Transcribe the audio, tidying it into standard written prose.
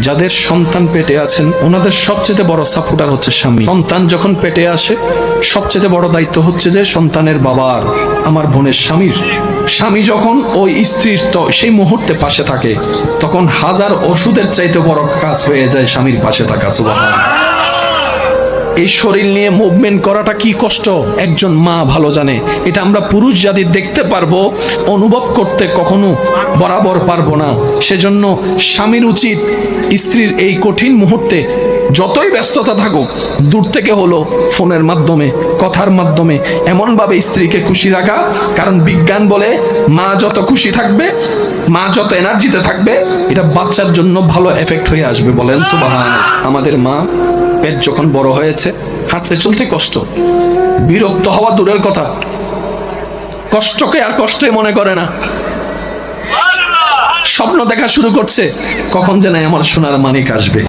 যাদের সন্তান পেটে আছেন ওনাদের সবচেয়ে বড় সাপোর্টার হচ্ছে স্বামী। সন্তান যখন পেটে আসে সবচেয়ে বড় দায়িত্ব হচ্ছে যে সন্তানের বাবার, আমার বোনের স্বামীর। স্বামী যখন ওই স্ত্রীর সেই মুহূর্তে পাশে থাকে তখন হাজার ওষুধের চাইতে বড় কাজ হয়ে যায় স্বামীর পাশে থাকা। সুবহানাল্লাহ। এই শরীর নিয়ে মুভমেন্ট করাটা কি কষ্ট একজন মা ভালো জানে। এটা আমরা পুরুষ জাতি দেখতে পারবো, অনুভব করতে কখনো বরাবর পারবো না। সেজন্য স্বামীর উচিত স্ত্রীর এই কঠিন মুহূর্তে যতই ব্যস্ততা থাকুক দূর থেকে হলো ফোনের মাধ্যমে, কথার মাধ্যমে এমনভাবে স্ত্রীকে খুশি রাখা। কারণ বিজ্ঞান বলে মা যত খুশি থাকবে, মা যত এনার্জিতে থাকবে, এটা বাচ্চার জন্য ভালো এফেক্ট হয়ে আসবে। বলেন সুবহানাল্লাহ। আমাদের মা পেট যখন বড় হয়েছে হাঁটতে চলতে কষ্ট, বিরক্ত হওয়া দূরের কথা, কষ্টকে আর কষ্টে মনে করে না। স্বপ্ন দেখা শুরু করছে কখন যেন আমার সোনার মানিক আসবে।